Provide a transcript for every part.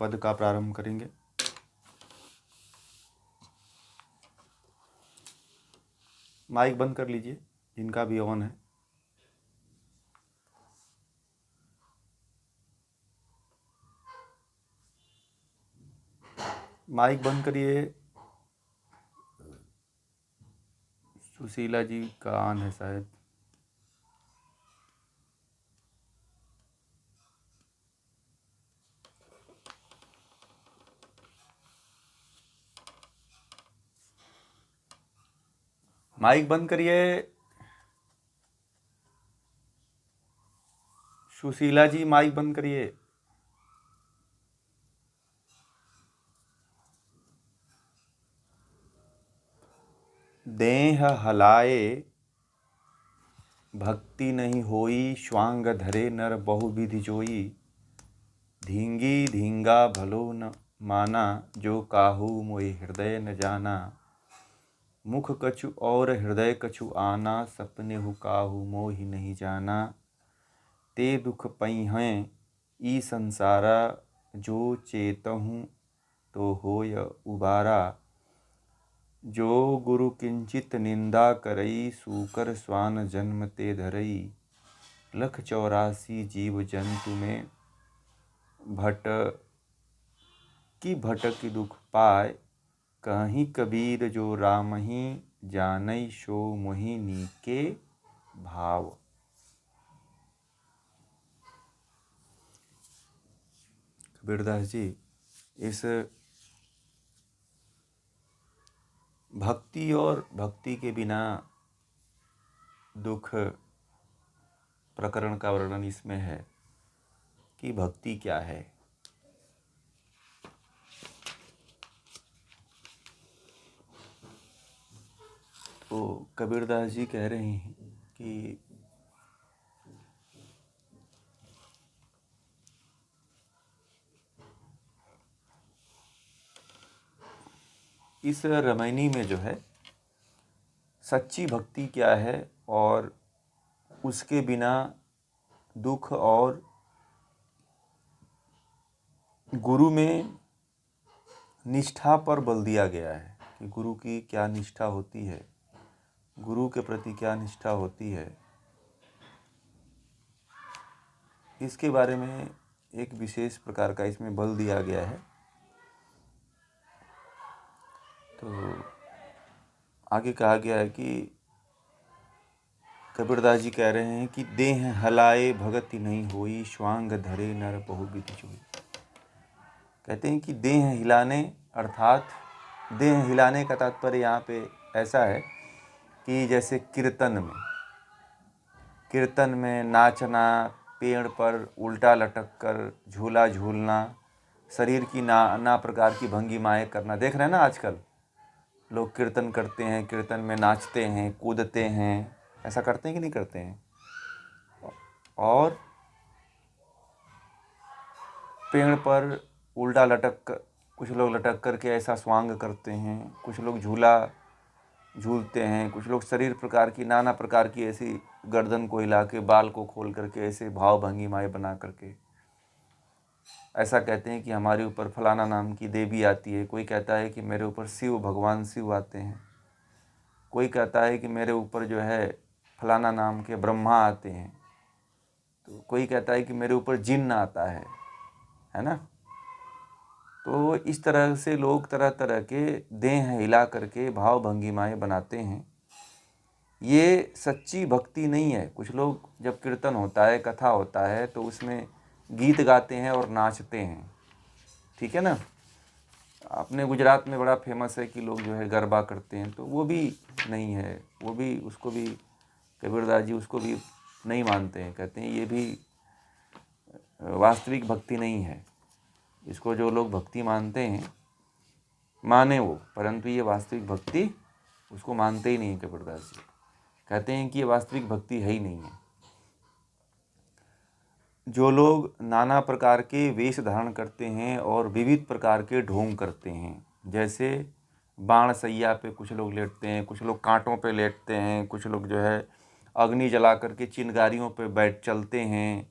पद का प्रारंभ करेंगे। माइक बंद कर लीजिए जिनका भी ऑन है। माइक बंद करिए। सुशीला जी का ऑन है शायद। माइक बंद करिए। सुशीला जी माइक बंद करिए। देह हलाए भक्ति नहीं होई, श्वांग धरे नर बहुविधि जोई। धींगी धींगा भलो न माना, जो काहू मोहि हृदय न जाना। मुख कछु और हृदय कछु आना, सपने हु काहू मोहि नहीं जाना। ते दुख पैहें ई संसारा, जो चेतहूँ तो होय उबारा। जो गुरु किंचित निंदा करई, सूकर स्वान जन्म ते धरई। लख 84 जीव जंतु में भटक दुख पाए। कहीं कबीर जो राम ही जानई, सो मोहि नीके भाव। कबीरदास जी इस भक्ति और भक्ति के बिना दुख प्रकरण का वर्णन इसमें है कि भक्ति क्या है। तो कबीरदास जी कह रहे हैं कि इस रामायणी में जो है सच्ची भक्ति क्या है और उसके बिना दुख, और गुरु में निष्ठा पर बल दिया गया है कि गुरु की क्या निष्ठा होती है, गुरु के प्रति क्या निष्ठा होती है। इसके बारे में एक विशेष प्रकार का इसमें बल दिया गया है। तो आगे कहा गया है कि कबीरदास जी कह रहे हैं कि देह हलाए भगति नहीं होई, श्वांग धरे नर बहुविधि जोई। कहते हैं कि देह हिलाने, अर्थात देह हिलाने का तात्पर्य यहाँ पे ऐसा है कि जैसे कीर्तन में नाचना, पेड़ पर उल्टा लटक कर झूला झूलना, शरीर की नाना प्रकार की भंगिमाएँ करना। देख रहे हैं ना आजकल लोग कीर्तन करते हैं, कीर्तन में नाचते हैं, कूदते हैं, ऐसा करते हैं कि नहीं करते हैं। और पेड़ पर उल्टा कुछ लोग लटक करके ऐसा स्वांग करते हैं, कुछ लोग झूला झूलते हैं, कुछ लोग शरीर प्रकार की नाना प्रकार की ऐसी गर्दन को हिला के, बाल को खोल करके ऐसे भाव भंगिमाएँ बना करके ऐसा कहते हैं कि हमारे ऊपर फलाना नाम की देवी आती है। कोई कहता है कि मेरे ऊपर भगवान शिव आते हैं। कोई कहता है कि मेरे ऊपर जो है फलाना नाम के ब्रह्मा आते हैं। तो कोई कहता है कि मेरे ऊपर जिन्न आता है ना। तो इस तरह से लोग तरह तरह के देह हिला करके भाव भंगिमाएँ बनाते हैं। ये सच्ची भक्ति नहीं है। कुछ लोग जब कीर्तन होता है, कथा होता है, तो उसमें गीत गाते हैं और नाचते हैं, ठीक है ना। अपने गुजरात में बड़ा फेमस है कि लोग जो है गरबा करते हैं, तो वो भी नहीं है। वो भी, उसको भी कबीरदास जी उसको भी नहीं मानते हैं। कहते हैं ये भी वास्तविक भक्ति नहीं है। इसको जो लोग भक्ति मानते हैं माने वो, परंतु ये वास्तविक भक्ति उसको मानते ही नहीं है। कबीरदास जी कहते हैं कि ये वास्तविक भक्ति है ही नहीं है। जो लोग नाना प्रकार के वेश धारण करते हैं और विविध प्रकार के ढोंग करते हैं, जैसे बाण सैया पे कुछ लोग लेटते हैं, कुछ लोग कांटों पे लेटते हैं, कुछ लोग जो है अग्नि जला करके चिंगारियों पे बैठ चलते हैं,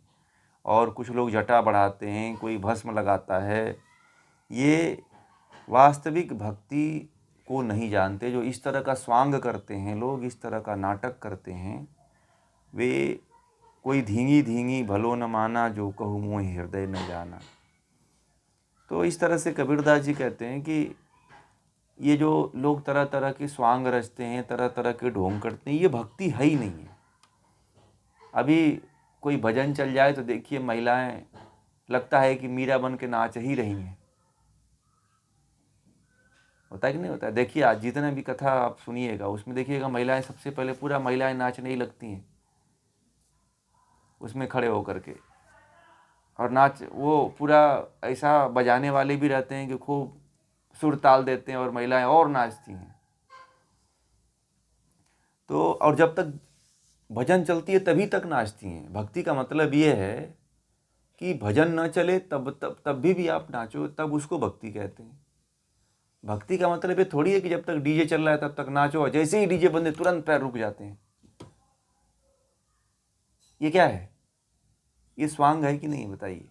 और कुछ लोग जटा बढ़ाते हैं, कोई भस्म लगाता है। ये वास्तविक भक्ति को नहीं जानते। जो इस तरह का स्वांग करते हैं लोग, इस तरह का नाटक करते हैं, वे कोई धींगी धींगी भलो न माना, जो कहूँ मोहि हृदय न जाना। तो इस तरह से कबीरदास जी कहते हैं कि ये जो लोग तरह तरह के स्वांग रचते हैं, तरह तरह के ढोंग करते हैं, ये भक्ति है ही नहीं है। अभी कोई भजन चल जाए तो देखिए महिलाएं लगता है कि मीरा बन के नाच ही रही हैं। होता है कि नहीं होता है? देखिए आज जितने भी कथा आप सुनिएगा उसमें देखिएगा महिलाएं सबसे पहले पूरा महिलाएं नाचने ही लगती हैं उसमें खड़े होकर के, और नाच वो पूरा ऐसा बजाने वाले भी रहते हैं कि खूब सुर ताल देते हैं और महिलाएं और नाचती हैं। तो और जब तक भजन चलती है तभी तक नाचती हैं। भक्ति का मतलब ये है कि भजन न चले तब भी आप नाचो, तब उसको भक्ति कहते हैं। भक्ति का मतलब ये थोड़ी है कि जब तक डीजे चल रहा है तब तक नाचो, और जैसे ही डीजे बंद तुरंत पैर रुक जाते हैं। ये क्या है? ये स्वांग है कि नहीं, बताइए।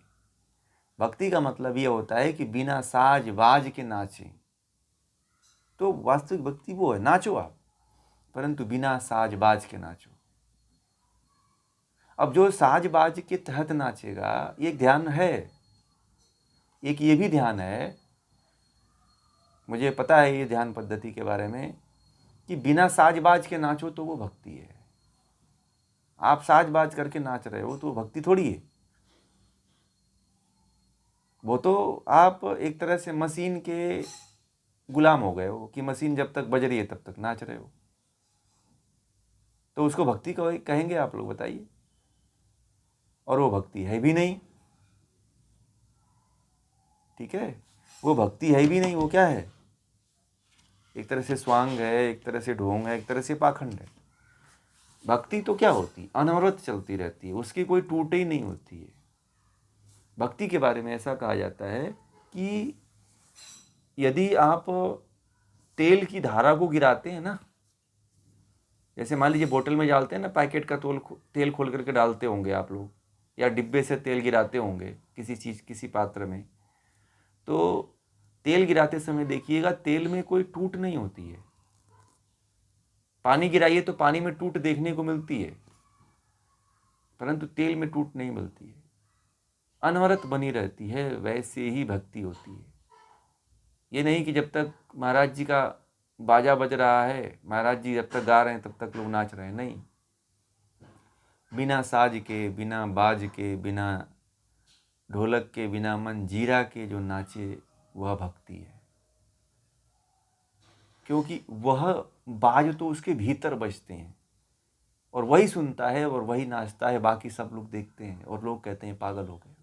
भक्ति का मतलब ये होता है कि बिना साज बाज के नाचें। तो वास्तविक भक्ति वो है, नाचो आप, परंतु बिना साज बाज के नाचो। अब जो साज बाज के तहत नाचेगा, ये ध्यान है, एक ये भी ध्यान है, मुझे पता है ये ध्यान पद्धति के बारे में, कि बिना साज बाज के नाचो तो वो भक्ति है। आप साज बाज करके नाच रहे हो तो भक्ति थोड़ी है। वो तो आप एक तरह से मशीन के गुलाम हो गए हो कि मशीन जब तक बज रही है तब तक नाच रहे हो। तो उसको भक्ति कहेंगे आप लोग, बताइए? और वो भक्ति है भी नहीं। ठीक है, वो भक्ति है भी नहीं। वो क्या है? एक तरह से स्वांग है, एक तरह से ढोंग है, एक तरह से पाखंड है। भक्ति तो क्या होती? अनवरत चलती रहती है, उसकी कोई टूट ही नहीं होती है। भक्ति के बारे में ऐसा कहा जाता है कि यदि आप तेल की धारा को गिराते हैं ना, जैसे मान लीजिए बोतल में डालते हैं ना, पैकेट का तेल खोल करके डालते होंगे आप लोग, या डिब्बे से तेल गिराते होंगे किसी चीज़, किसी पात्र में, तो तेल गिराते समय देखिएगा तेल में कोई टूट नहीं होती है। पानी गिराइए तो पानी में टूट देखने को मिलती है, परंतु तेल में टूट नहीं मिलती है, अनवरत बनी रहती है। वैसे ही भक्ति होती है। ये नहीं कि जब तक महाराज जी का बाजा बज रहा है, महाराज जी जब तक गा रहे हैं तब तक लोग नाच रहे हैं, नहीं। बिना साज के, बिना बाज के, बिना ढोलक के, बिना मंजीरा के जो नाचे वह भक्ति है। क्योंकि वह बाज तो उसके भीतर बजते हैं और वही सुनता है और वही नाचता है, बाकी सब लोग देखते हैं और लोग कहते हैं पागल हो गए।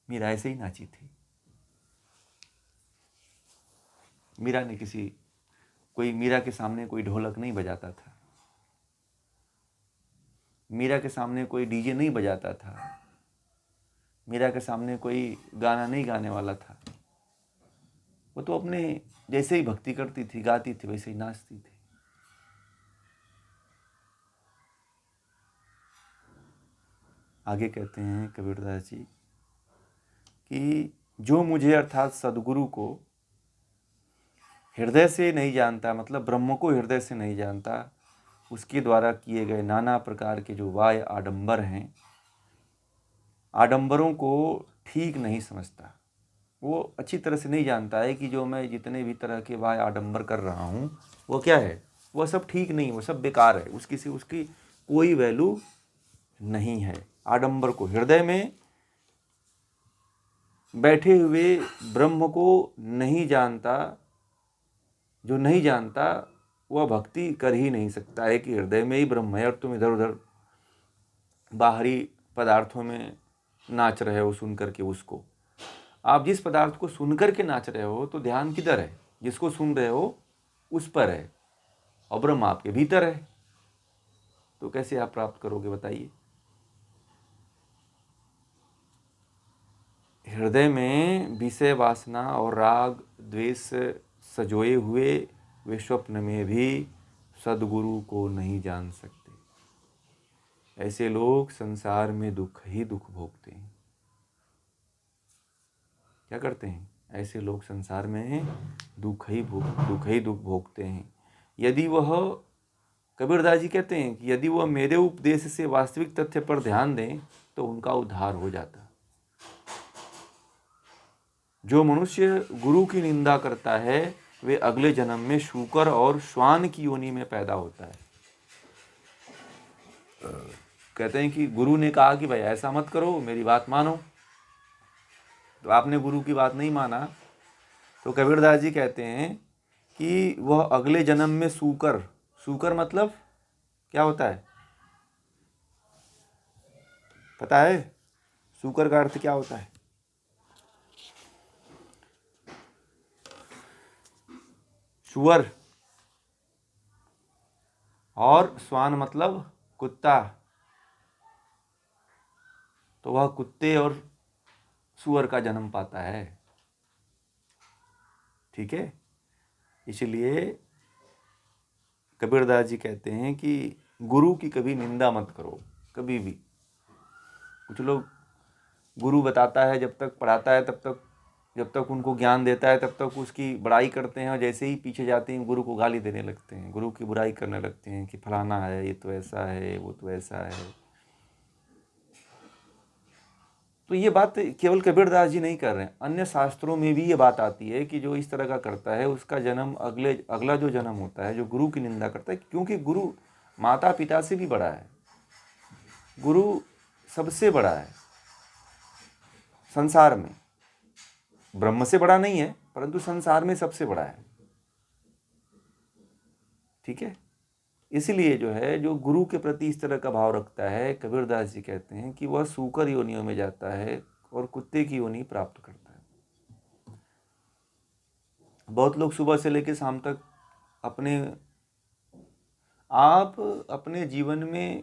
मीरा ऐसे ही नाची थी। मीरा ने मीरा के सामने कोई ढोलक नहीं बजाता था, मीरा के सामने कोई डीजे नहीं बजाता था, मीरा के सामने कोई गाना नहीं गाने वाला था। वो तो अपने जैसे ही भक्ति करती थी, गाती थी, वैसे ही नाचती थी। आगे कहते हैं कबीरदास जी कि जो मुझे अर्थात सदगुरु को हृदय से नहीं जानता, मतलब ब्रह्म को हृदय से नहीं जानता, उसके द्वारा किए गए नाना प्रकार के जो वाय आडंबर हैं, आडंबरों को ठीक नहीं समझता। वो अच्छी तरह से नहीं जानता है कि जो मैं जितने भी तरह के वाय आडंबर कर रहा हूँ वो क्या है, वो सब ठीक नहीं, वो सब बेकार है, उसकी कोई वैल्यू नहीं है। आडंबर को, हृदय में बैठे हुए ब्रह्म को नहीं जानता, जो नहीं जानता वह भक्ति कर ही नहीं सकता है कि हृदय में ही ब्रह्म है और तुम इधर उधर बाहरी पदार्थों में नाच रहे हो सुन करके। उसको, आप जिस पदार्थ को सुन करके नाच रहे हो तो ध्यान किधर है? जिसको सुन रहे हो उस पर है, और ब्रह्म आपके भीतर है। तो कैसे आप प्राप्त करोगे, बताइए? हृदय में विषय वासना और राग द्वेष सजोए हुए वे स्वप्न में भी सदगुरु को नहीं जान सकते। ऐसे लोग संसार में दुख ही दुख भोगते हैं। क्या करते हैं? ऐसे लोग संसार में दुख ही दुख भोगते हैं। यदि वह, कबीरदास जी कहते हैं कि यदि वह मेरे उपदेश से वास्तविक तथ्य पर ध्यान दें तो उनका उद्धार हो जाता। जो मनुष्य गुरु की निंदा करता है वे अगले जन्म में शूकर और श्वान की योनि में पैदा होता है। कहते हैं कि गुरु ने कहा कि भाई ऐसा मत करो, मेरी बात मानो, तो आपने गुरु की बात नहीं माना, तो कबीरदास जी कहते हैं कि वह अगले जन्म में सूकर मतलब क्या होता है? पता है सूकर का अर्थ क्या होता है? सुअर, और श्वान मतलब कुत्ता। तो वह कुत्ते और सुअर का जन्म पाता है। ठीक है, इसलिए कबीरदास जी कहते हैं कि गुरु की कभी निंदा मत करो, कभी भी। कुछ लोग गुरु बताता है, जब तक पढ़ाता है तब तक, जब तक उनको ज्ञान देता है तब तक उसकी बड़ाई करते हैं, और जैसे ही पीछे जाते हैं गुरु को गाली देने लगते हैं, गुरु की बुराई करने लगते हैं कि फलाना है, ये तो ऐसा है, वो तो ऐसा है। तो ये बात केवल कबीरदास जी नहीं कर रहे हैं, अन्य शास्त्रों में भी ये बात आती है कि जो इस तरह का करता है उसका जन्म अगला जो जन्म होता है, जो गुरु की निंदा करता है, क्योंकि गुरु माता पिता से भी बड़ा है, गुरु सबसे बड़ा है संसार में। ब्रह्म से बड़ा नहीं है, परंतु संसार में सबसे बड़ा है। ठीक है, इसलिए जो है, जो गुरु के प्रति इस तरह का भाव रखता है, कबीरदास जी कहते हैं कि वह सूकर योनियों में जाता है और कुत्ते की योनि प्राप्त करता है। बहुत लोग सुबह से लेकर शाम तक आप अपने जीवन में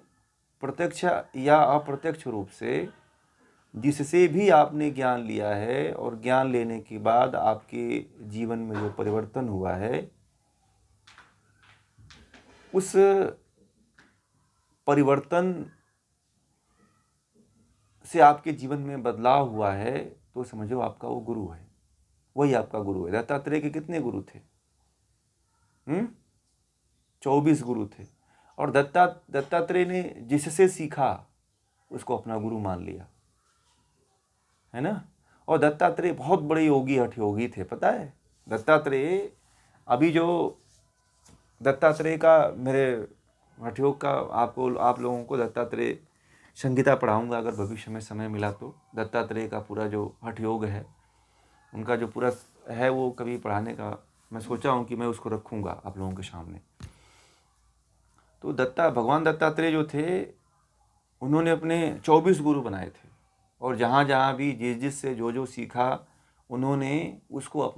प्रत्यक्ष या अप्रत्यक्ष रूप से जिससे भी आपने ज्ञान लिया है, और ज्ञान लेने के बाद आपके जीवन में जो परिवर्तन हुआ है, उस परिवर्तन से आपके जीवन में बदलाव हुआ है, तो समझो आपका वो गुरु है, वही आपका गुरु है। दत्तात्रेय के कितने गुरु थे? 24 गुरु थे, और दत्तात्रेय ने जिससे सीखा उसको अपना गुरु मान लिया, है ना। और दत्तात्रेय बहुत बड़े योगी, हठ योगी थे, पता है। दत्तात्रेय, अभी जो दत्तात्रेय का, मेरे हठयोग का, आप लोगों को दत्तात्रेय संगीता पढ़ाऊंगा अगर भविष्य में समय मिला तो। दत्तात्रेय का पूरा जो हठयोग है, उनका जो पूरा है, वो कभी पढ़ाने का मैं सोचा हूँ कि मैं उसको रखूँगा आप लोगों के सामने। तो भगवान दत्तात्रेय जो थे, उन्होंने अपने 24 गुरु बनाए थे, और जहाँ जहाँ भी जिस से जो सीखा, उन्होंने उसको अपना